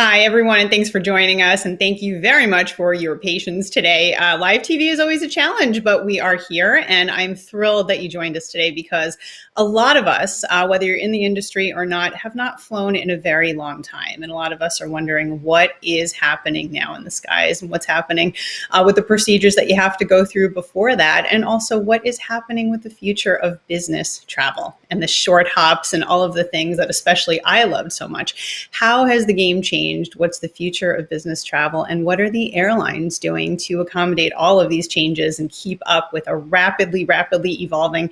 Hi, everyone, and thanks for joining us. And thank you very much for your patience today. Live TV is always a challenge, but we are here. And I'm thrilled that you joined us today because a lot of us, whether you're in the industry or not, have not flown in a very long time. And a lot of us are wondering what is happening now in the skies and what's happening with the procedures that you have to go through before that. And also what is happening with the future of business travel and the short hops and all of the things that especially I loved so much. How has the game changed? What's the future of business travel? And what are the airlines doing to accommodate all of these changes and keep up with a rapidly evolving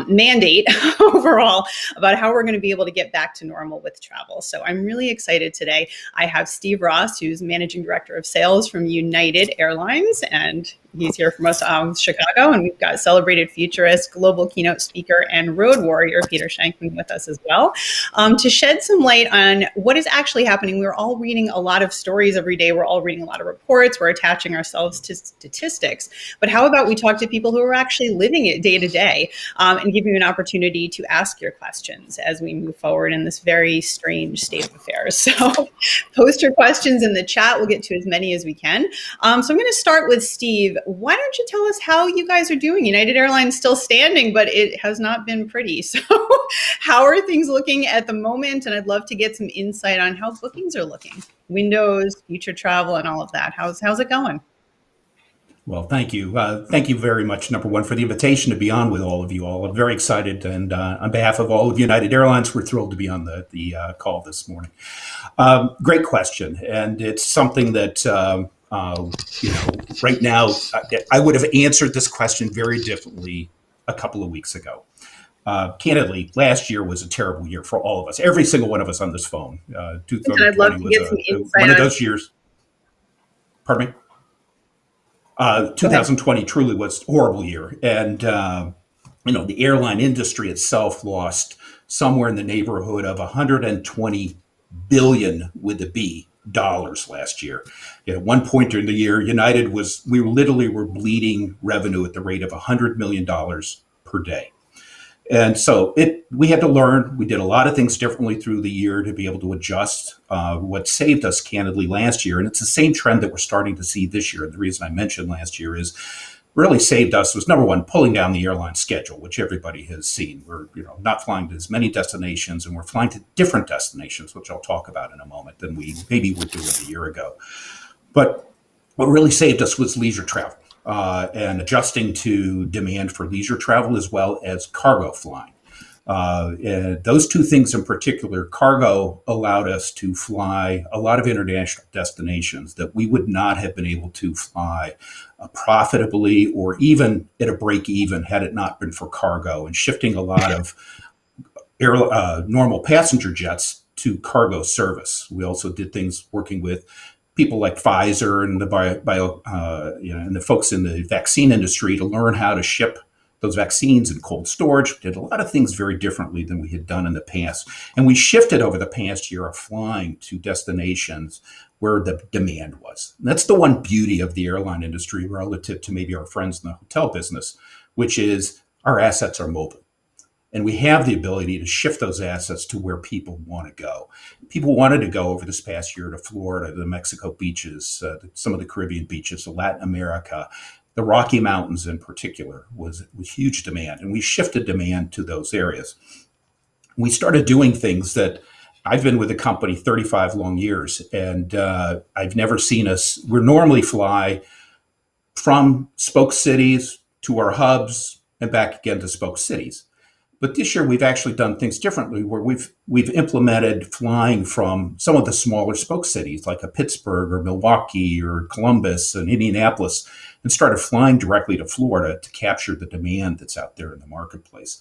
mandate overall about how we're going to be able to get back to normal with travel? So I'm really excited today. I have Steve Ross, who's Managing Director of Sales from United Airlines, and he's here from us, Chicago. And we've got celebrated futurist, global keynote speaker, and road warrior, Peter Shankman, with us as well, to shed some light on what is actually happening. We're all reading a lot of stories every day. We're all reading a lot of reports. We're attaching ourselves to statistics. But how about we talk to people who are actually living it day to day and give you an opportunity to ask your questions as we move forward in this very strange state of affairs. So post your questions in the chat. We'll get to as many as we can. So I'm going to start with Steve. Why don't you tell us how you guys are doing? United Airlines still standing, but it has not been pretty. So how are things looking at the moment? And I'd love to get some insight on how bookings are looking, windows, future travel, and all of that. How's it going? Well, thank you. Thank you very much, number one, for the invitation to be on with all of you all. I'm very excited. And on behalf of all of United Airlines, we're thrilled to be on the call this morning. Great question. And it's something that, right now, I would have answered this question very differently a couple of weeks ago. Candidly, last year was a terrible year for all of us, every single one of us on this phone. 2020 was one of those years. Pardon me? 2020 truly was a horrible year. And, the airline industry itself lost somewhere in the neighborhood of 120 billion with a B dollars last year. At one point during the year, United we literally were bleeding revenue at the rate of $100 million per day. And so we had to learn. We did a lot of things differently through the year to be able to adjust. What saved us candidly last year, and it's the same trend that we're starting to see this year. And the reason I mentioned last year is really saved us was, number one, pulling down the airline schedule, which everybody has seen. We're not flying to as many destinations, and we're flying to different destinations, which I'll talk about in a moment, than we maybe were doing a year ago. But what really saved us was leisure travel. And adjusting to demand for leisure travel as well as cargo flying. And those two things in particular, cargo allowed us to fly a lot of international destinations that we would not have been able to fly profitably or even at a break even had it not been for cargo, and shifting a lot of normal passenger jets to cargo service. We also did things working with people like Pfizer and and the folks in the vaccine industry to learn how to ship those vaccines in cold storage. We did a lot of things very differently than we had done in the past. And we shifted over the past year of flying to destinations where the demand was. And that's the one beauty of the airline industry relative to maybe our friends in the hotel business, which is our assets are mobile. And we have the ability to shift those assets to where people want to go. People wanted to go over this past year to Florida, the Mexico beaches, some of the Caribbean beaches, Latin America, the Rocky Mountains in particular was huge demand. And we shifted demand to those areas. We started doing things that I've been with the company 35 long years, and I've never seen we normally fly from spoke cities to our hubs and back again to spoke cities. But this year, we've actually done things differently, where we've implemented flying from some of the smaller spoke cities, like a Pittsburgh or Milwaukee or Columbus and Indianapolis, and started flying directly to Florida to capture the demand that's out there in the marketplace.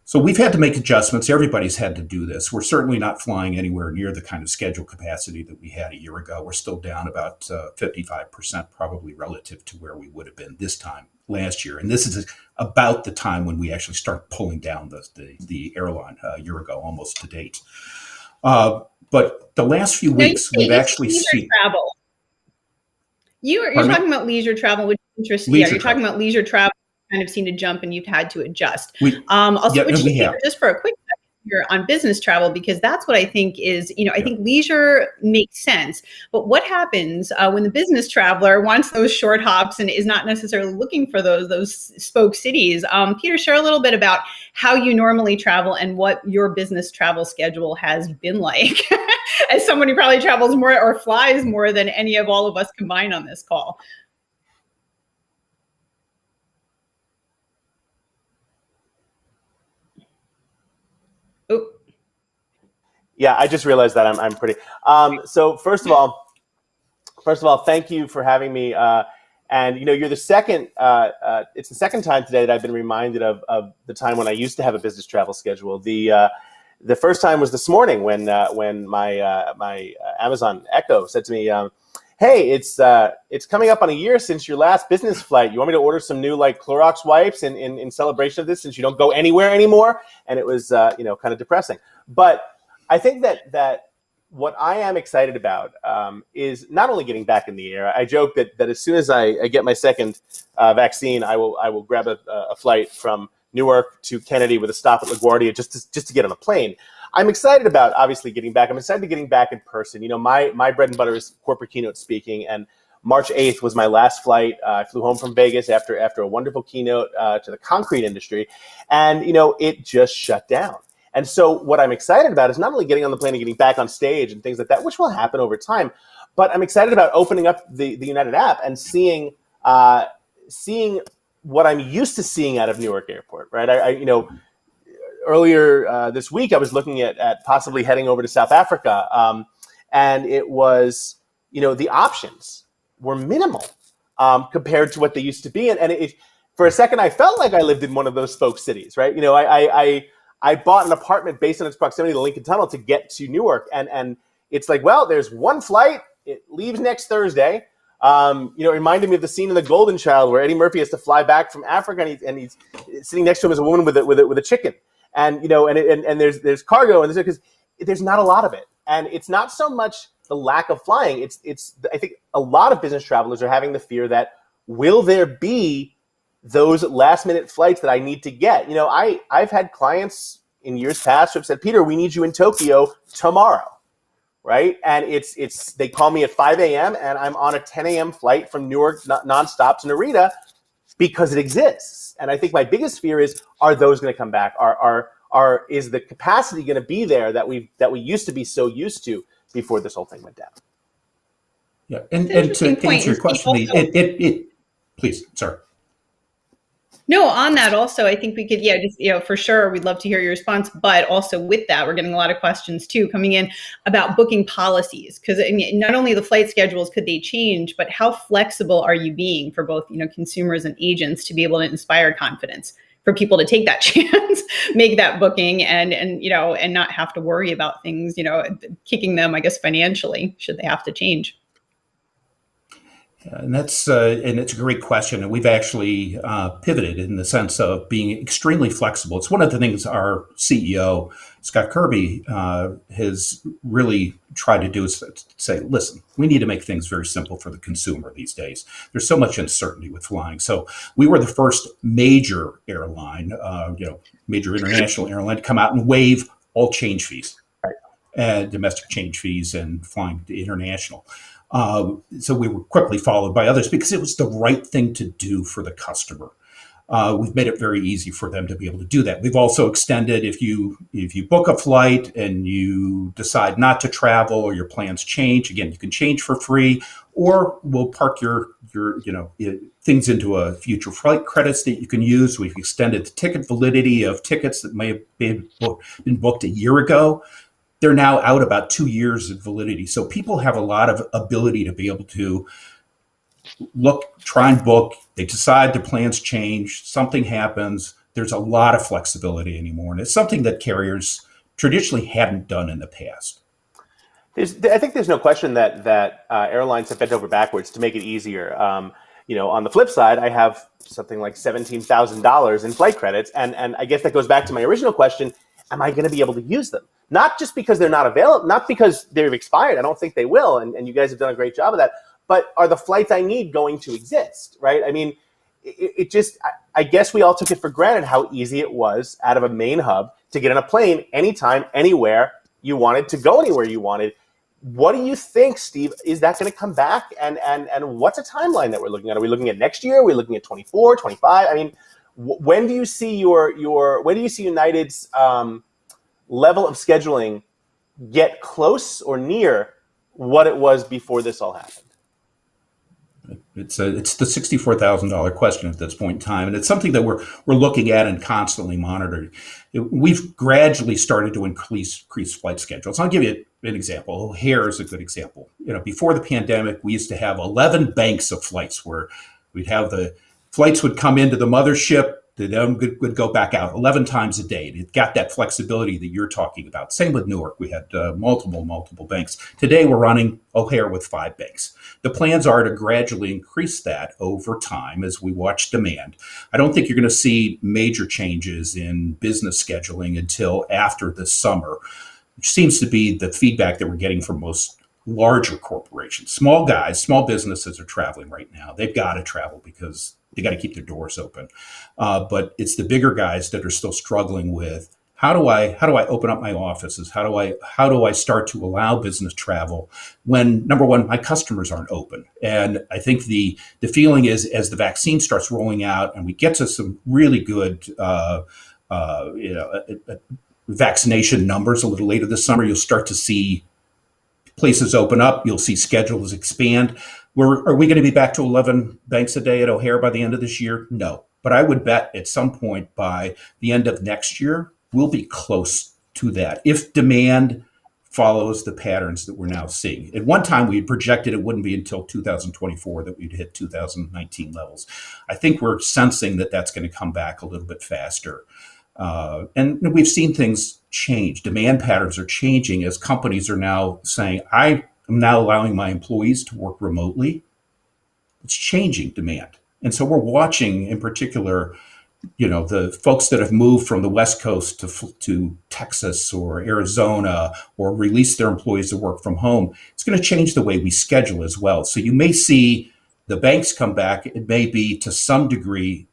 So we've had to make adjustments. Everybody's had to do this. We're certainly not flying anywhere near the kind of schedule capacity that we had a year ago. We're still down about 55% probably relative to where we would have been this time last year. And this is about the time when we actually start pulling down the airline a year ago, almost to date. But the last few weeks, we've actually seen travel. You're talking about leisure travel, which is interesting. You're talking about leisure travel. Kind of seen a jump, and you've had to adjust. I'll switch to Peter just for a quick second. here on business travel, because that's what I think is, I think leisure makes sense. But what happens when the business traveler wants those short hops and is not necessarily looking for those spoke cities? Peter, share a little bit about how you normally travel and what your business travel schedule has been like as someone who probably travels more or flies more than any of all of us combined on this call. Oh. Yeah, I just realized that I'm pretty. So first of all, thank you for having me. And you're the second. It's the second time today that I've been reminded of the time when I used to have a business travel schedule. The first time was this morning when my Amazon Echo said to me, "Hey, it's coming up on a year since your last business flight. You want me to order some new Clorox wipes in celebration of this, since you don't go anywhere anymore?" And it was kind of depressing. But I think that what I am excited about is not only getting back in the air. I joke that as soon as I get my second vaccine, I will grab a flight from Newark to Kennedy with a stop at LaGuardia just to get on a plane. I'm excited about obviously getting back. I'm excited to getting back in person. My bread and butter is corporate keynote speaking, and March 8th was my last flight. I flew home from Vegas after a wonderful keynote to the concrete industry, and it just shut down. And so what I'm excited about is not only getting on the plane and getting back on stage and things like that, which will happen over time, but I'm excited about opening up the United app and seeing what I'm used to seeing out of Newark Airport, right? Earlier this week, I was looking at possibly heading over to South Africa, and it was, the options were minimal compared to what they used to be. And for a second, I felt like I lived in one of those spoke cities, right? I bought an apartment based on its proximity to the Lincoln Tunnel to get to Newark. And it's like, well, there's one flight. It leaves next Thursday. It reminded me of the scene in The Golden Child where Eddie Murphy has to fly back from Africa, and he's sitting next to him as a woman with a chicken. And, and there's cargo, and because there's not a lot of it. And it's not so much the lack of flying. I think a lot of business travelers are having the fear that, will there be those last minute flights that I need to get? I've had clients in years past who have said, "Peter, we need you in Tokyo tomorrow," right? And they call me at 5 a.m. and I'm on a 10 a.m. flight from Newark nonstop to Narita because it exists. And I think my biggest fear is, are those going to come back? Is the capacity going to be there that we used to be so used to before this whole thing went down? Yeah, and to answer your question, please, sorry. No, on that also, I think we could, for sure, we'd love to hear your response. But also with that, we're getting a lot of questions too coming in about booking policies, because not only the flight schedules could they change, but how flexible are you being for both consumers and agents to be able to inspire confidence for people to take that chance, make that booking, and not have to worry about things kicking them, I guess, financially should they have to change. And it's a great question, and we've actually pivoted in the sense of being extremely flexible. It's one of the things our CEO Scott Kirby has really tried to do, is say, listen, we need to make things very simple for the consumer these days. There's so much uncertainty with flying. So we were the first major airline, major international airline, to come out and waive all change fees, domestic change fees, and flying to international. So we were quickly followed by others because it was the right thing to do for the customer. We've made it very easy for them to be able to do that. We've also extended, if you book a flight and you decide not to travel or your plans change, again, you can change for free, or we'll park your things into a future flight credits that you can use. We've extended the ticket validity of tickets that may have been booked a year ago. They're now out about 2 years of validity. So people have a lot of ability to be able to try and book. They decide their plans change, something happens. There's a lot of flexibility anymore. And it's something that carriers traditionally hadn't done in the past. I think there's no question that airlines have bent over backwards to make it easier. On the flip side, I have something like $17,000 in flight credits. And I guess that goes back to my original question. Am I going to be able to use them? Not just because they're not available, not because they've expired. I don't think they will. And you guys have done a great job of that. But are the flights I need going to exist, right? I mean, I guess we all took it for granted how easy it was out of a main hub to get on a plane anytime, anywhere you wanted, to go anywhere you wanted. What do you think, Steve? Is that going to come back? And what's a timeline that we're looking at? Are we looking at next year? Are we looking at 24, 25? I mean, when do you see when do you see United's level of scheduling get close or near what it was before this all happened? It's the $64,000 question at this point in time, and it's something that we're looking at and constantly monitoring. We've gradually started to increase flight schedules. I'll give you an example. O'Hare is a good example. Before the pandemic, we used to have 11 banks of flights where we'd have the flights would come into the mothership, then would go back out 11 times a day. It got that flexibility that you're talking about. Same with Newark. We had multiple banks. Today, we're running O'Hare with 5 banks. The plans are to gradually increase that over time as we watch demand. I don't think you're going to see major changes in business scheduling until after the summer, which seems to be the feedback that we're getting from most larger corporations. Small businesses are traveling right now. They've got to travel because they got to keep their doors open. But it's the bigger guys that are still struggling with how do I open up my offices? How do I start to allow business travel when, number one, my customers aren't open? And I think the feeling is, as the vaccine starts rolling out and we get to some really good vaccination numbers a little later this summer, you'll start to see places open up. You'll see schedules expand. Are we going to be back to 11 banks a day at O'Hare by the end of this year? No. But I would bet at some point by the end of next year, we'll be close to that if demand follows the patterns that we're now seeing. At one time, we had projected it wouldn't be until 2024 that we'd hit 2019 levels. I think we're sensing that that's going to come back a little bit faster. And we've seen things change. Demand patterns are changing as companies are now saying, I am now allowing my employees to work remotely. It's changing demand. And so we're watching, in particular, the folks that have moved from the West Coast to Texas or Arizona or release their employees to work from home. It's going to change the way we schedule as well. So you may see the banks come back. It may be to some degree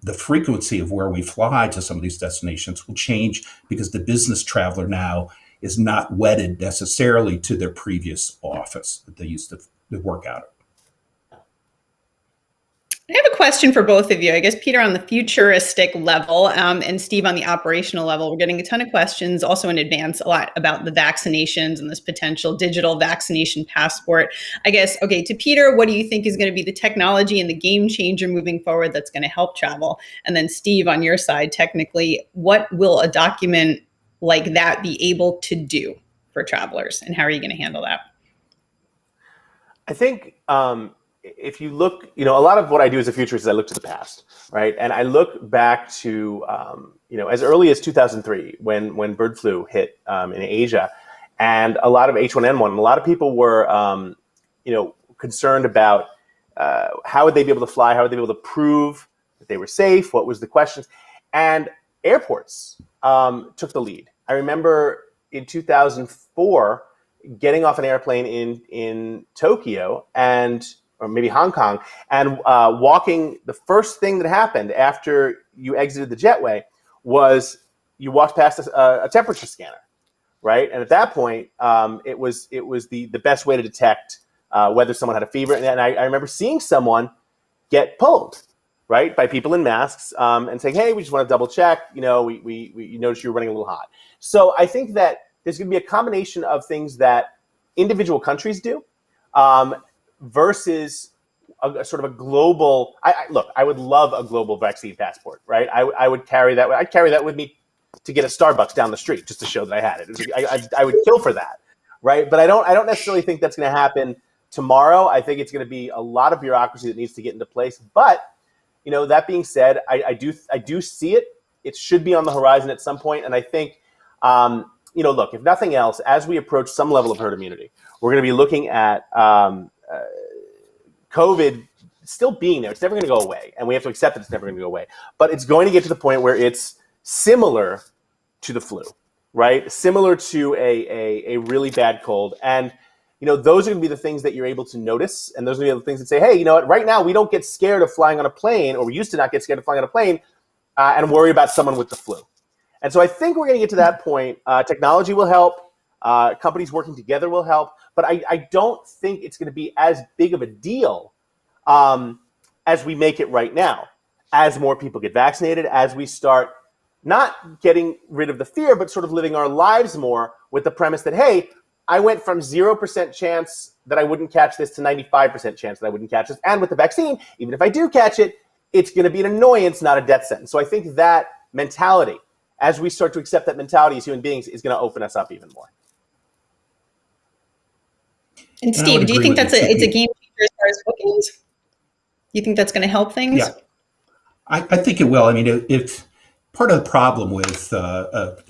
the frequency of where we fly to some of these destinations will change because the business traveler now is not wedded necessarily to their previous office that they used to work out of. I have a question for both of you. I guess, Peter, on the futuristic level and Steve on the operational level, we're getting a ton of questions also in advance a lot about the vaccinations and this potential digital vaccination passport. I guess, okay, to Peter, what do you think is going to be the technology and the game changer moving forward that's going to help travel? And then Steve, on your side, technically, what will a document like that be able to do for travelers? And how are you going to handle that? I think if you look, a lot of what I do as a futurist is I look to the past, right? And I look back to, as early as 2003 when bird flu hit in Asia, and a lot of H1N1, and a lot of people were, concerned about how would they be able to fly, how would they be able to prove that they were safe, what was the questions, and airports took the lead. I remember in 2004 getting off an airplane in Tokyo or maybe Hong Kong, and walking. The first thing that happened after you exited the jetway was you walked past a temperature scanner, right? And at that point, it was the best way to detect whether someone had a fever. And I remember seeing someone get pulled, right, by people in masks and saying, "Hey, we just want to double check. We noticed you were running a little hot." So I think that there's going to be a combination of things that individual countries do. Versus a sort of a global. I would love a global vaccine passport, right? I would carry that. I'd carry that with me to get a Starbucks down the street just to show that I had it. I would kill for that, right? But I don't necessarily think that's going to happen tomorrow. I think it's going to be a lot of bureaucracy that needs to get into place. But that being said, I do see it. It should be on the horizon at some point, and I think. Look, if nothing else, as we approach some level of herd immunity, we're going to be looking at COVID still being there. It's never going to go away, and we have to accept that it's never going to go away. But it's going to get to the point where it's similar to the flu, right? Similar to a really bad cold. And, those are going to be the things that you're able to notice, and those are going to be the things that say, hey, you know what, right now we don't get scared of flying on a plane, or we used to not get scared of flying on a plane and worry about someone with the flu. And so I think we're going to get to that point. Technology will help. Companies working together will help. But I don't think it's going to be as big of a deal as we make it right now. As more people get vaccinated, as we start not getting rid of the fear, but sort of living our lives more with the premise that, hey, I went from 0% chance that I wouldn't catch this to 95% chance that I wouldn't catch this. And with the vaccine, even if I do catch it, it's going to be an annoyance, not a death sentence. So I think that mentality, as we start to accept that mentality as human beings, is going to open us up even more. And Steve, do you think it's a game changer as far as bookings? Do you think that's going to help things? Yeah, I think it will. I mean, if part of the problem with a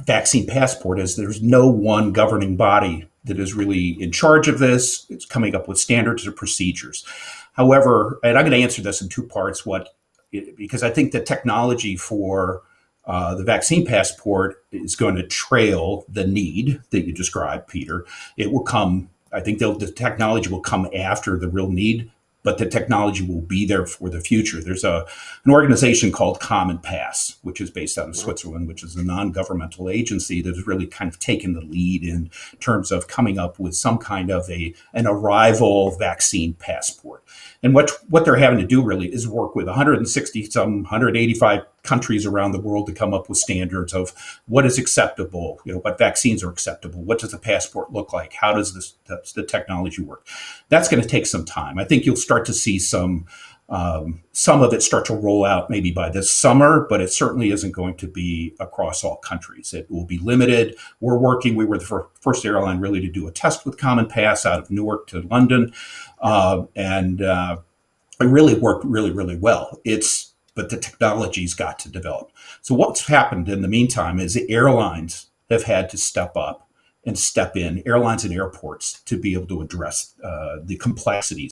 vaccine passport is there's no one governing body that is really in charge of this. It's coming up with standards or procedures. However, and I'm going to answer this in two parts, because I think the technology for the vaccine passport is going to trail the need that you described, Peter. It will come, I think the technology will come after the real need, but the technology will be there for the future. There's an organization called Common Pass, which is based out of Switzerland, which is a non-governmental agency that has really kind of taken the lead in terms of coming up with some kind of an arrival vaccine passport. And what they're having to do really is work with 185 countries around the world to come up with standards of what is acceptable, what vaccines are acceptable, what does the passport look like, how does the technology work. That's going to take some time. I think you'll start to see some of it start to roll out maybe by this summer, but it certainly isn't going to be across all countries. It will be limited. We were the first airline really to do a test with Common Pass out of Newark to London. And it really worked really, really well. But the technology's got to develop. So what's happened in the meantime is the airlines have had to step up and step in, airlines and airports, to be able to address the complexities.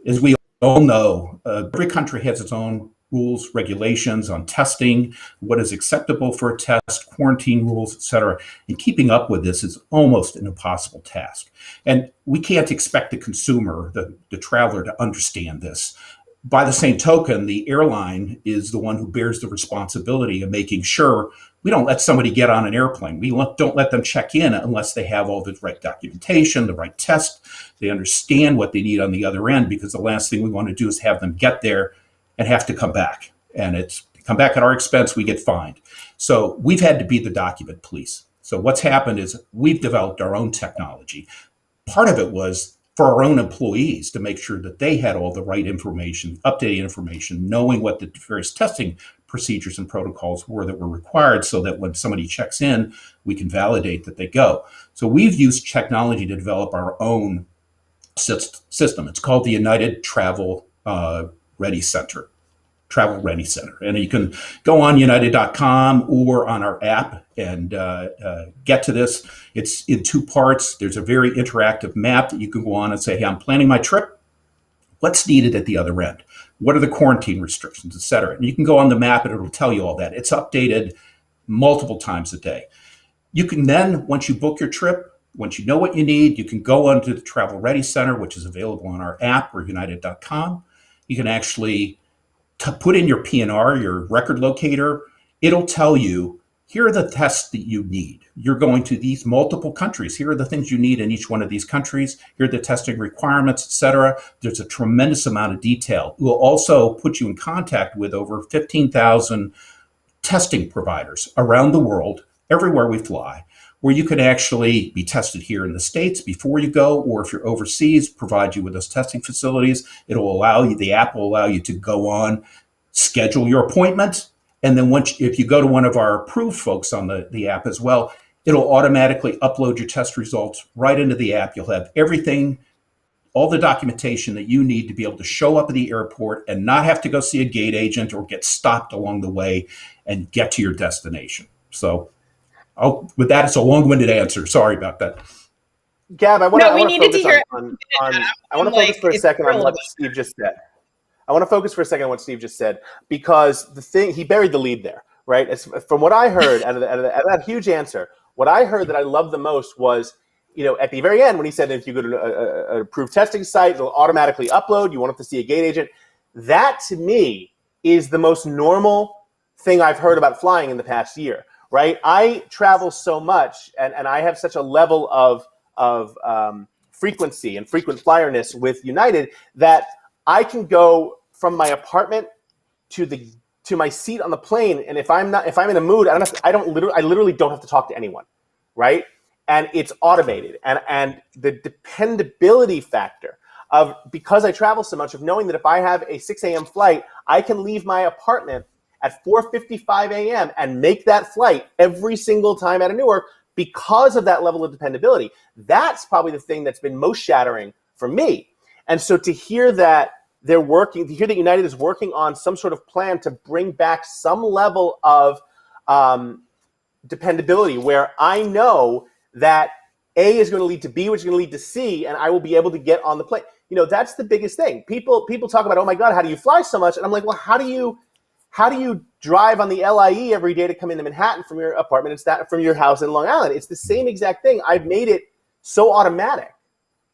As we all know, every country has its own rules, regulations on testing, what is acceptable for a test, quarantine rules, et cetera. And keeping up with this is almost an impossible task. And we can't expect the consumer, the traveler, to understand this. By the same token, the airline is the one who bears the responsibility of making sure we don't let somebody get on an airplane. We don't let them check in unless they have all the right documentation, the right test. They understand what they need on the other end, because the last thing we want to do is have them get there and have to come back. And it's come back at our expense, we get fined. So we've had to be the document police. So what's happened is we've developed our own technology. Part of it was for our own employees to make sure that they had all the right information, updated information, knowing what the various testing procedures and protocols were that were required, so that when somebody checks in, we can validate that they go. So we've used technology to develop our own system. It's called the United Travel Ready Center. Travel Ready Center. And you can go on united.com or on our app and get to this. It's in two parts. There's a very interactive map that you can go on and say, hey, I'm planning my trip. What's needed at the other end? What are the quarantine restrictions, et cetera? And you can go on the map and it'll tell you all that. It's updated multiple times a day. You can then, once you book your trip, once you know what you need, you can go onto the Travel Ready Center, which is available on our app or united.com. You can actually put in your PNR, your record locator. It'll tell you, here are the tests that you need. You're going to these multiple countries. Here are the things you need in each one of these countries. Here are the testing requirements, et cetera. There's a tremendous amount of detail. It will also put you in contact with over 15,000 testing providers around the world, everywhere we fly, where you can actually be tested here in the States before you go, or if you're overseas, provide you with those testing facilities. It'll allow you, the app will allow you to go on, schedule your appointment. And then if you go to one of our approved folks on the app as well, it'll automatically upload your test results right into the app. You'll have everything, all the documentation that you need to be able to show up at the airport and not have to go see a gate agent or get stopped along the way and get to your destination. So with that, it's a long-winded answer. Sorry about that. Gab, I want to focus for a second on what Steve just said. I want to focus for a second on what Steve just said, because he buried the lead there, right? From what I heard out of that huge answer, what I heard that I loved the most was, at the very end when he said, if you go to an approved testing site, it'll automatically upload. You won't have to see a gate agent. That to me is the most normal thing I've heard about flying in the past year, right? I travel so much, and I have such a level of frequency and frequent flyerness with United that I can go from my apartment to my seat on the plane, and if I'm in a mood, I literally don't have to talk to anyone, right? And it's automated, and the dependability factor of, because I travel so much, of knowing that if I have a 6 a.m. flight, I can leave my apartment at 4:55 a.m. and make that flight every single time out of Newark because of that level of dependability. That's probably the thing that's been most shattering for me. And so to hear that to hear that United is working on some sort of plan to bring back some level of dependability, where I know that A is going to lead to B, which is going to lead to C, and I will be able to get on the plane. That's the biggest thing. People talk about, oh my God, how do you fly so much? And I'm like, well, how do you drive on the LIE every day to come into Manhattan from your apartment, from your house in Long Island? It's the same exact thing. I've made it so automatic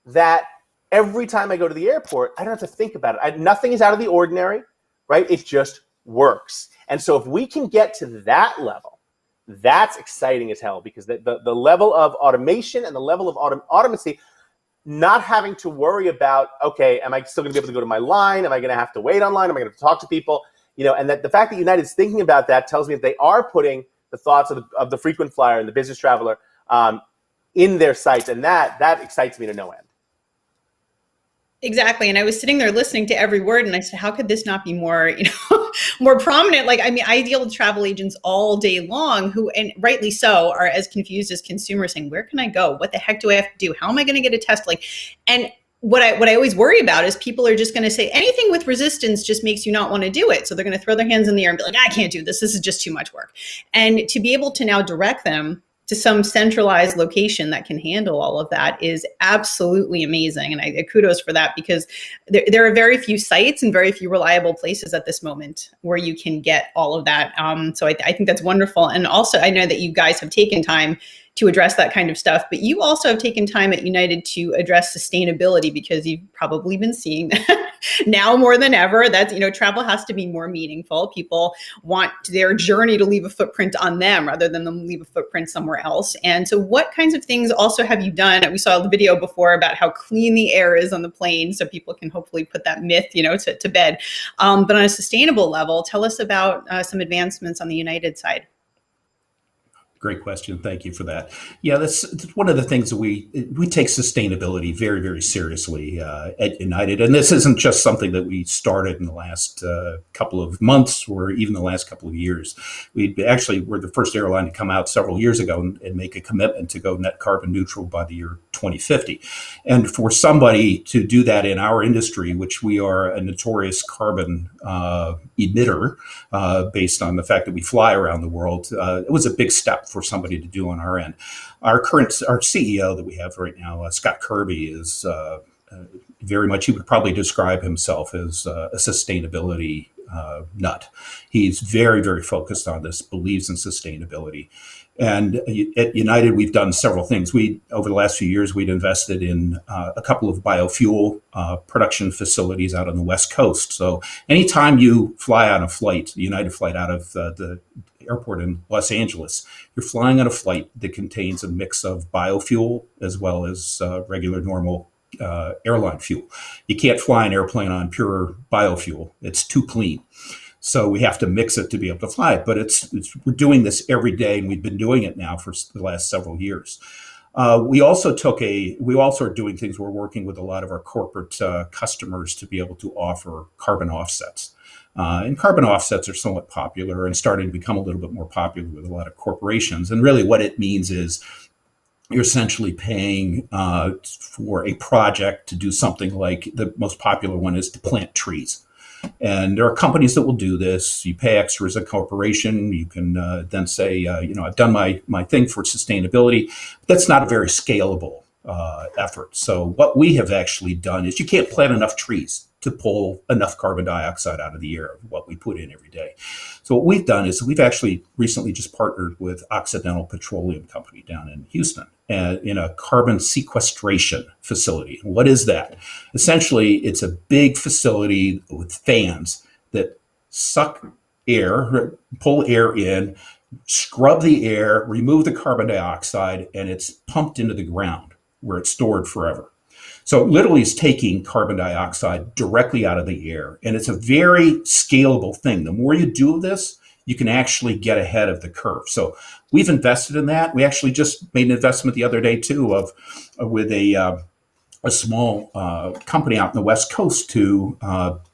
that every time I go to the airport, I don't have to think about it. Nothing is out of the ordinary, right? It just works. And so if we can get to that level, that's exciting as hell, because the level of automation and the level of automacy, not having to worry about, okay, am I still going to be able to go to my line? Am I going to have to wait online? Am I going to have to talk to people? And that the fact that United is thinking about that tells me that they are putting the thoughts of the frequent flyer and the business traveler in their sights, and that excites me to no end. Exactly. And I was sitting there listening to every word, and I said, how could this not be more, more prominent? I deal with travel agents all day long who, and rightly so, are as confused as consumers, saying, where can I go? What the heck do I have to do? How am I going to get a test? And what I always worry about is people are just going to say anything with resistance just makes you not want to do it. So they're going to throw their hands in the air and be like, I can't do this. This is just too much work. And to be able to now direct them to some centralized location that can handle all of that is absolutely amazing. And I kudos for that, because there are very few sites and very few reliable places at this moment where you can get all of that. So I think that's wonderful. And also, I know that you guys have taken time to address that kind of stuff, but you also have taken time at United to address sustainability, because you've probably been seeing that now more than ever. That's, travel has to be more meaningful. People want their journey to leave a footprint on them rather than them leave a footprint somewhere else. And so what kinds of things also have you done? We saw the video before about how clean the air is on the plane, so people can hopefully put that myth, to bed. But on a sustainable level, tell us about some advancements on the United side. Great question. Thank you for that. Yeah, that's one of the things that we take sustainability very, very seriously at United. And this isn't just something that we started in the last couple of months or even the last couple of years. We're the first airline to come out several years ago and make a commitment to go net carbon neutral by the year 2050. And for somebody to do that in our industry, which we are a notorious carbon emitter based on the fact that we fly around the world, it was a big step for somebody to do on our end. Our CEO that we have right now, Scott Kirby, is very much, he would probably describe himself as a sustainability nut. He's very, very focused on this, believes in sustainability. And at United, we've done several things. Over the last few years, we'd invested in a couple of biofuel production facilities out on the West Coast. So anytime you fly on a flight, the United flight out of the airport in Los Angeles, you're flying on a flight that contains a mix of biofuel as well as regular normal airline fuel. You can't fly an airplane on pure biofuel. It's too clean. So we have to mix it to be able to fly it. But we're doing this every day, and we've been doing it now for the last several years. We also are doing things. We're working with a lot of our corporate customers to be able to offer carbon offsets. And carbon offsets are somewhat popular and starting to become a little bit more popular with a lot of corporations. And really what it means is you're essentially paying for a project to do something like, the most popular one is to plant trees. And there are companies that will do this. You pay extra as a corporation. You can then say, I've done my thing for sustainability. That's not a very scalable effort. So what we have actually done is, you can't plant enough trees to pull enough carbon dioxide out of the air of what we put in every day. So what we've done is, we've actually recently just partnered with Occidental Petroleum Company down in Houston in a carbon sequestration facility. What is that? Essentially, it's a big facility with fans that suck air, pull air in, scrub the air, remove the carbon dioxide, and it's pumped into the ground where it's stored forever. So it literally is taking carbon dioxide directly out of the air. And it's a very scalable thing. The more you do this, you can actually get ahead of the curve. So we've invested in that. We actually just made an investment the other day too with a small company out in the West Coast to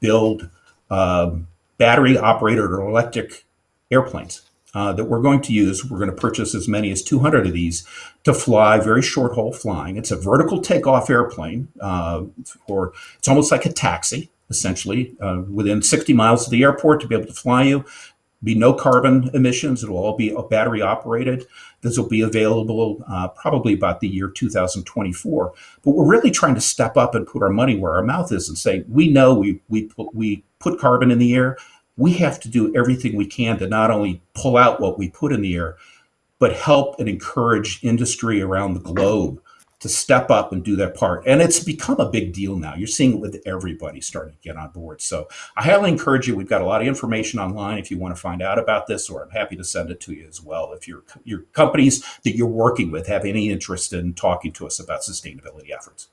build battery operated or electric airplanes that we're going to use. We're going to purchase as many as 200 of these to fly very short haul flying. It's a vertical takeoff airplane, it's almost like a taxi, essentially, within 60 miles of the airport to be able to fly you. Be no carbon emissions. It will all be battery operated. This will be available probably about the year 2024. But we're really trying to step up and put our money where our mouth is and say, we know we put carbon in the air. We have to do everything we can to not only pull out what we put in the air, but help and encourage industry around the globe to step up and do their part. And it's become a big deal now. You're seeing it with everybody starting to get on board. So I highly encourage you. We've got a lot of information online if you want to find out about this, or I'm happy to send it to you as well. If your companies that you're working with have any interest in talking to us about sustainability efforts.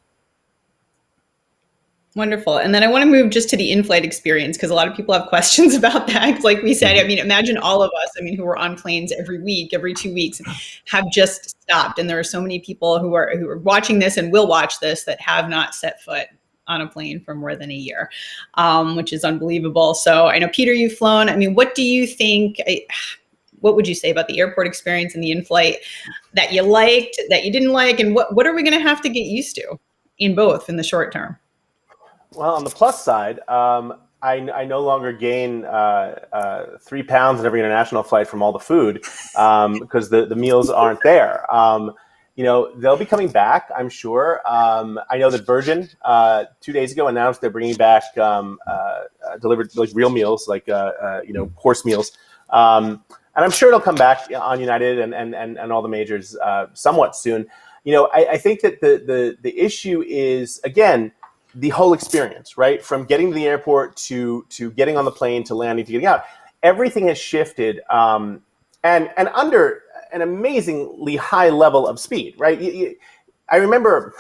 Wonderful. And then I want to move just to the in-flight experience, because a lot of people have questions about that. Like we said, I mean, imagine all of us, who are on planes every week, every 2 weeks, have just stopped. And there are so many people who are watching this and will watch this that have not set foot on a plane for more than a year, which is unbelievable. So I know, Peter, you've flown. I mean, what do you think? What would you say about the airport experience and the in-flight that you liked, that you didn't like? And what are we going to have to get used to in both in the short term? Well, on the plus side, I no longer gain 3 pounds in every international flight from all the food because the meals aren't there. They'll be coming back, I'm sure. I know that Virgin 2 days ago announced they're bringing back delivered like real meals, like course meals, and I'm sure it'll come back on United and all the majors somewhat soon. I think that the issue is, again, the whole experience, right? From getting to the airport to getting on the plane to landing to getting out, everything has shifted, and under an amazingly high level of speed, right? I remember,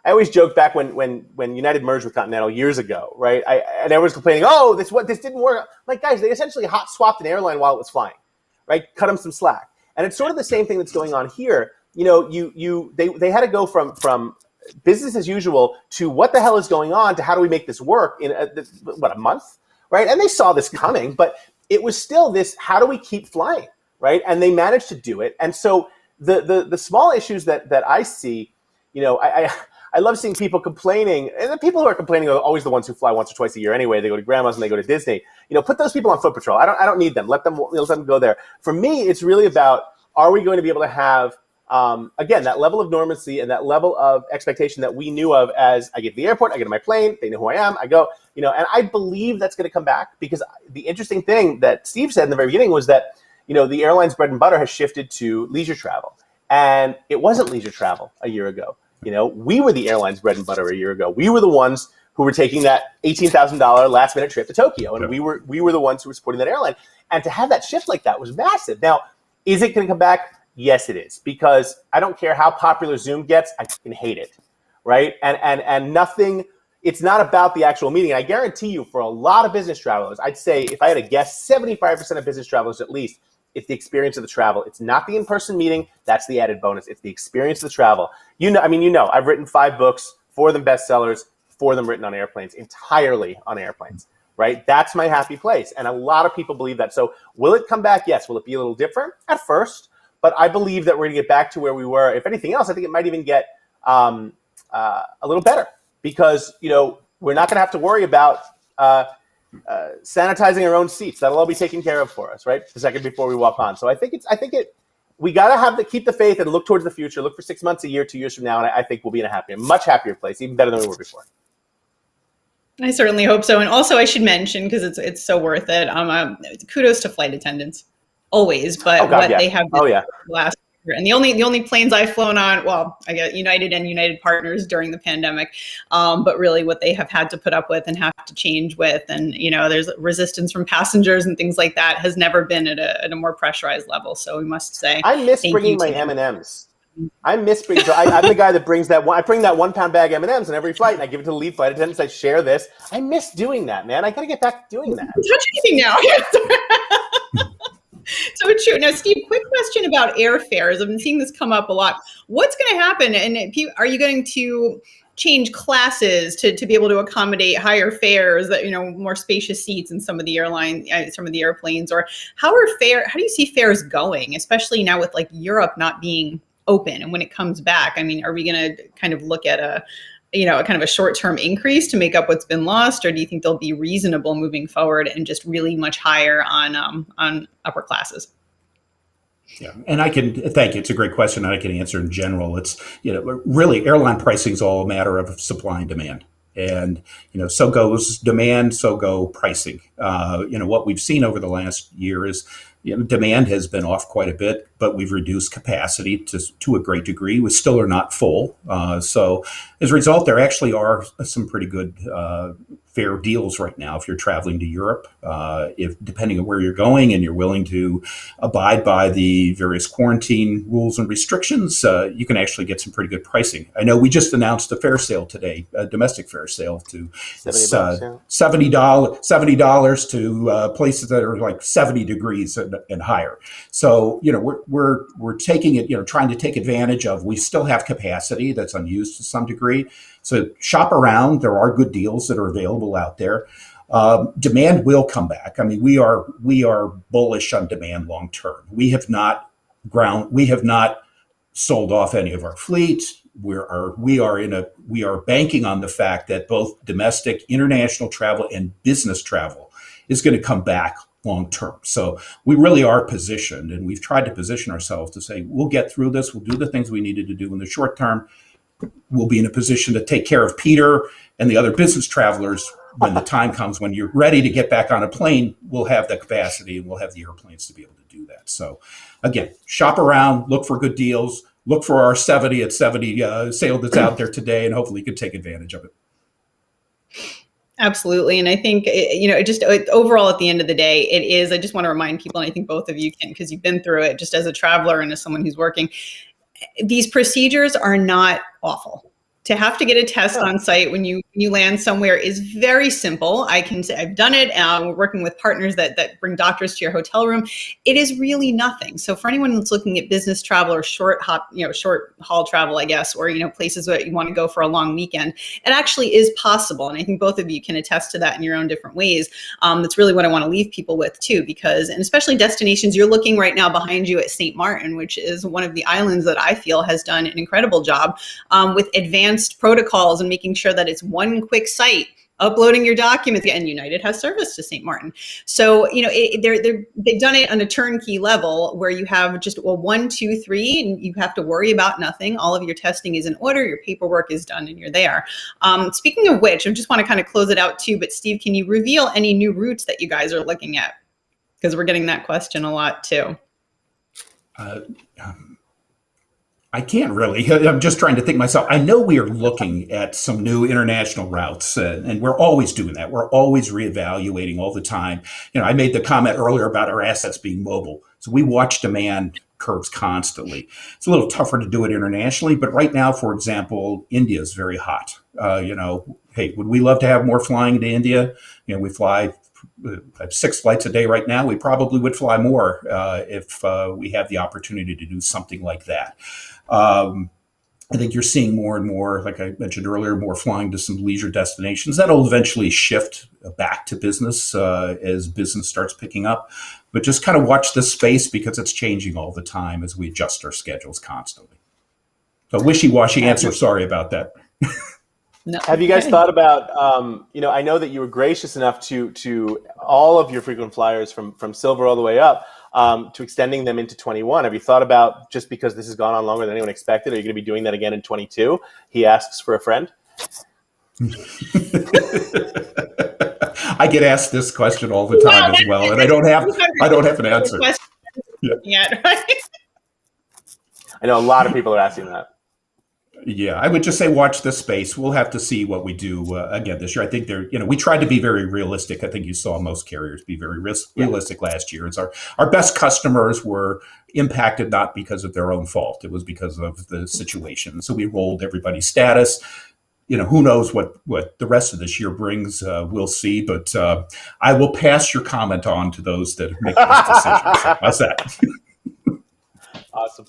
I always joke back when United merged with Continental years ago, right? And everyone's complaining, oh, this didn't work. Like, guys, they essentially hot swapped an airline while it was flying, right? Cut them some slack, and it's sort of the same thing that's going on here. They had to go from business as usual to what the hell is going on to how do we make this work in a month, right? And they saw this coming, but it was still this, how do we keep flying, right? And they managed to do it. And so the small issues that I see, I love seeing people complaining, and the people who are complaining are always the ones who fly once or twice a year anyway. They go to grandma's and they go to Disney. Put those people on foot patrol. I don't need them. Let them go there. For me, it's really about, are we going to be able to have again, that level of normalcy and that level of expectation that we knew of as I get to the airport, I get on my plane, they know who I am, I go, and I believe that's going to come back, because the interesting thing that Steve said in the very beginning was that, the airline's bread and butter has shifted to leisure travel. And it wasn't leisure travel a year ago. We were the airline's bread and butter a year ago. We were the ones who were taking that $18,000 last minute trip to Tokyo. And we were the ones who were supporting that airline. And to have that shift like that was massive. Now, is it going to come back? Yes, it is, because I don't care how popular Zoom gets, I can hate it, right? And nothing, it's not about the actual meeting. And I guarantee you, for a lot of business travelers, I'd say, if I had to guess, 75% of business travelers at least, it's the experience of the travel. It's not the in-person meeting, that's the added bonus. It's the experience of the travel. I've written 5 books, 4 of them bestsellers, 4 of them written on airplanes, entirely on airplanes, right? That's my happy place. And a lot of people believe that. So will it come back? Yes. Will it be a little different at first? But I believe that we're going to get back to where we were. If anything else, I think it might even get a little better, because we're not going to have to worry about sanitizing our own seats. That'll all be taken care of for us, right? The second before we walk on. So we got to keep the faith and look towards the future. Look for 6 months, a year, 2 years from now, and I think we'll be in a much happier place, even better than we were before. I certainly hope so. And also, I should mention, because it's so worth it. Kudos to flight attendants. Always, but they have last And the only planes I've flown on, well, I get United and United Partners during the pandemic, but really what they have had to put up with and have to change with, and there's resistance from passengers and things like that has never been at a more pressurized level. So we must say, I miss bringing my M&Ms. I miss bringing. So I'm the guy that brings that one. I bring that 1 pound bag M&Ms on every flight, and I give it to the lead flight attendants. I share this. I miss doing that, man. I got to get back to doing that. Touch anything now. So it's true. Now, Steve, quick question about airfares. I've been seeing this come up a lot. What's going to happen? And are you going to change classes to be able to accommodate higher fares, that more spacious seats in some of the some of the airplanes? Or how do you see fares going, especially now with like Europe not being open, and when it comes back? I mean, are we going to kind of look at a kind of a short-term increase to make up what's been lost, or do you think they'll be reasonable moving forward and just really much higher on upper classes? Yeah, and I can thank you. It's a great question, and I can answer in general. It's really airline pricing is all a matter of supply and demand, and so goes demand, so go pricing. What we've seen over the last year is demand has been off quite a bit, but we've reduced capacity to a great degree. We still are not full. So as a result, there actually are some pretty good fare deals right now if you're traveling to Europe. If depending on where you're going and you're willing to abide by the various quarantine rules and restrictions, you can actually get some pretty good pricing. I know we just announced a fare sale today, a domestic fare sale to $70 to places that are like 70 degrees and higher. So we're taking it, trying to take advantage of. We still have capacity that's unused to some degree. So shop around. There are good deals that are available out there. Demand will come back. I mean, we are bullish on demand long term. We have not sold off any of our fleet. We are banking on the fact that both domestic, international travel, and business travel is going to come back long term. So we really are positioned, and we've tried to position ourselves to say, we'll get through this. We'll do the things we needed to do in the short term. We'll be in a position to take care of Peter and the other business travelers when the time comes, when you're ready to get back on a plane. We'll have the capacity and we'll have the airplanes to be able to do that. So again, shop around, look for good deals, look for our 70 at 70 sale that's out there today, and hopefully you can take advantage of it. Absolutely. And I think, overall at the end of the day, it is, I just want to remind people, and I think both of you can, because you've been through it just as a traveler and as someone who's working, these procedures are not awful. To have to get a test on site when you land somewhere is very simple. I can say I've done it. We're working with partners that bring doctors to your hotel room. It is really nothing. So for anyone that's looking at business travel or short haul travel, I guess, or places that you want to go for a long weekend, it actually is possible. And I think both of you can attest to that in your own different ways. That's really what I want to leave people with too, because, and especially destinations, you're looking right now behind you at St. Martin, which is one of the islands that I feel has done an incredible job with advanced protocols and making sure that it's one quick site, uploading your documents, and United has service to St. Martin. So, they've done it on a turnkey level where you have just 1, 2, 3, and you have to worry about nothing. All of your testing is in order, your paperwork is done, and you're there. Speaking of which, I just want to kind of close it out too, but Steve, can you reveal any new routes that you guys are looking at? Because we're getting that question a lot too. I can't really. I'm just trying to think myself. I know we are looking at some new international routes, and we're always doing that. We're always reevaluating all the time. I made the comment earlier about our assets being mobile. So we watch demand curves constantly. It's a little tougher to do it internationally, but right now, for example, India is very hot. Hey, would we love to have more flying to India? We fly 6 flights a day right now. We probably would fly more if we have the opportunity to do something like that. I think you're seeing more and more, like I mentioned earlier, more flying to some leisure destinations. That'll eventually shift back to business as business starts picking up. But just kind of watch this space because it's changing all the time as we adjust our schedules constantly. So wishy-washy answer. Sorry about that. No. Have you guys thought about, I know that you were gracious enough to all of your frequent flyers from Silver all the way up, to extending them into 21. Have you thought about, just because this has gone on longer than anyone expected, are you going to be doing that again in 22? He asks for a friend. I get asked this question all the time as well, and I don't have an answer. Yeah, right? I know a lot of people are asking that. Yeah, I would just say watch this space. We'll have to see what we do again this year. I think we tried to be very realistic. I think you saw most carriers be very realistic last year. It's our best customers were impacted not because of their own fault. It was because of the situation. So we rolled everybody's status. Who knows what the rest of this year brings. We'll see. But I will pass your comment on to those that make those decisions. How's that? Awesome.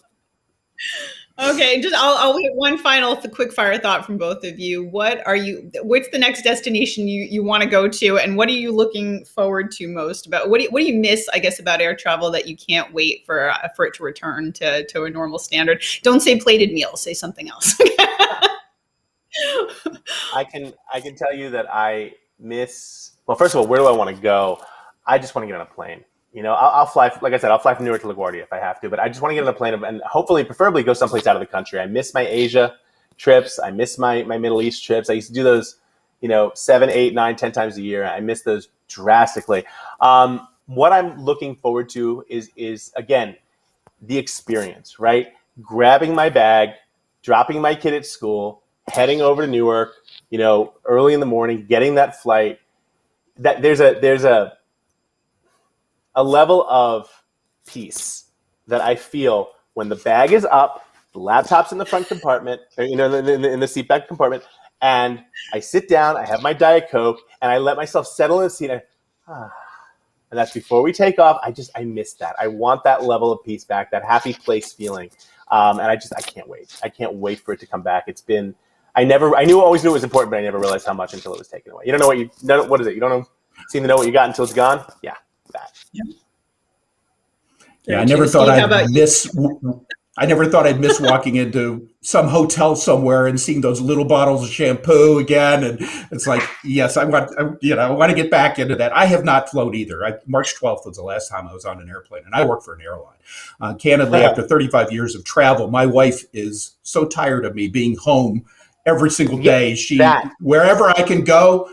Okay, I'll get one final quick fire thought from both of you. What's the next destination you want to go to, and what are you looking forward to most about? What do you miss, I guess, about air travel that you can't wait for it to return to a normal standard? Don't say plated meals. Say something else. I can tell you that I miss. Well, first of all, where do I want to go? I just want to get on a plane. I'll fly. Like I said, I'll fly from Newark to LaGuardia if I have to. But I just want to get on a plane and hopefully, preferably, go someplace out of the country. I miss my Asia trips. I miss my Middle East trips. I used to do those, 7, 8, 9, 10 times a year. I miss those drastically. What I'm looking forward to is again the experience. Right, grabbing my bag, dropping my kid at school, heading over to Newark. Early in the morning, getting that flight. That there's a level of peace that I feel when the bag is up, the laptop's in the front compartment, in the seat back compartment, and I sit down, I have my Diet Coke, and I let myself settle in the seat. And that's before we take off. I miss that. I want that level of peace back, that happy place feeling. And I can't wait. I can't wait for it to come back. Always knew it was important, but I never realized how much until it was taken away. You don't know what is it? You don't seem to know what you got until it's gone? Yeah. That. Yeah, I never thought I'd miss walking into some hotel somewhere and seeing those little bottles of shampoo again. And it's like, yes, I want to get back into that. I have not flown either. March 12th was the last time I was on an airplane, and I work for an airline. Candidly, after 35 years of travel, my wife is so tired of me being home every single day. Wherever I can go,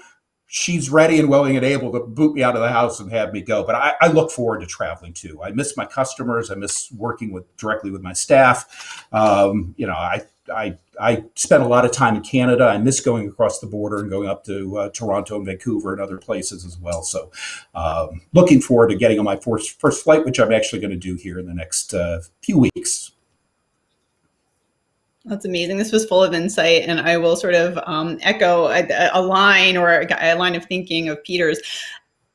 she's ready and willing and able to boot me out of the house and have me go. But I look forward to traveling too. I miss my customers. I miss working directly with my staff. I spent a lot of time in Canada. I miss going across the border and going up to Toronto and Vancouver and other places as well. So looking forward to getting on my first flight, which I'm actually going to do here in the next few weeks. That's amazing. This was full of insight, and I will sort of echo a line of thinking of Peter's.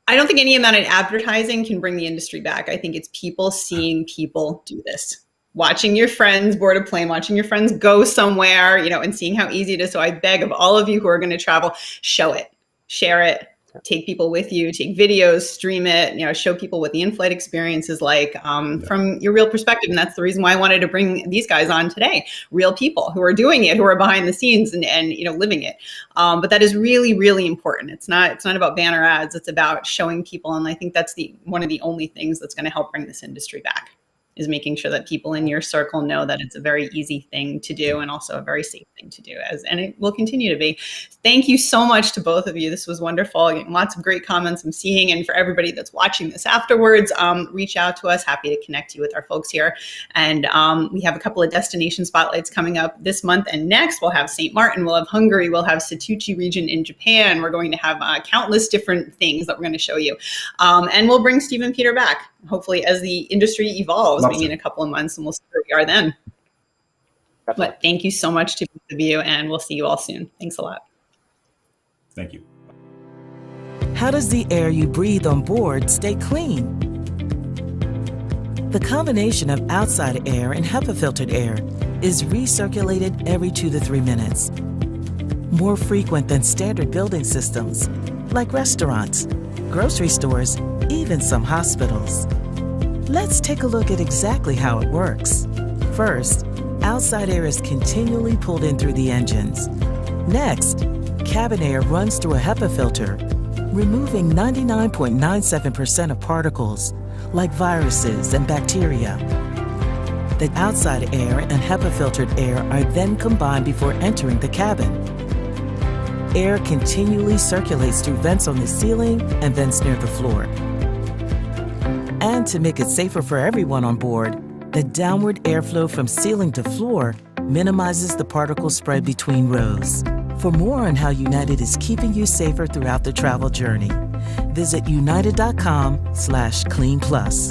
I don't think any amount of advertising can bring the industry back. I think it's people seeing people do this. Watching your friends board a plane, watching your friends go somewhere, and seeing how easy it is. So I beg of all of you who are going to travel, show it, share it, take people with you, take videos, stream it, show people what the in-flight experience is like from your real perspective. And that's the reason why I wanted to bring these guys on today, real people who are doing it, who are behind the scenes and living it. But that is really, really important. It's not about banner ads. It's about showing people. And I think that's one of the only things that's going to help bring this industry back, is making sure that people in your circle know that it's a very easy thing to do and also a very safe thing to do, and it will continue to be. Thank you so much to both of you. This was wonderful. Lots of great comments I'm seeing. And for everybody that's watching this afterwards, reach out to us. Happy to connect you with our folks here. And we have a couple of destination spotlights coming up this month and next. We'll have St. Martin, we'll have Hungary, we'll have Satuchi region in Japan. We're going to have countless different things that we're going to show you. And we'll bring Steve and Peter back, hopefully, as the industry evolves, maybe in a couple of months, and we'll see where we are then. But thank you so much to both of you, and we'll see you all soon. Thanks a lot. Thank you. How does the air you breathe on board stay clean? The combination of outside air and HEPA-filtered air is recirculated every 2 to 3 minutes. More frequent than standard building systems, like restaurants, grocery stores, even some hospitals. Let's take a look at exactly how it works. First, outside air is continually pulled in through the engines. Next, cabin air runs through a HEPA filter, removing 99.97% of particles, like viruses and bacteria. The outside air and HEPA-filtered air are then combined before entering the cabin. Air continually circulates through vents on the ceiling and vents near the floor. And to make it safer for everyone on board, The downward airflow from ceiling to floor minimizes the particle spread between rows. For more on how United is keeping you safer throughout the travel journey, visit united.com/clean plus.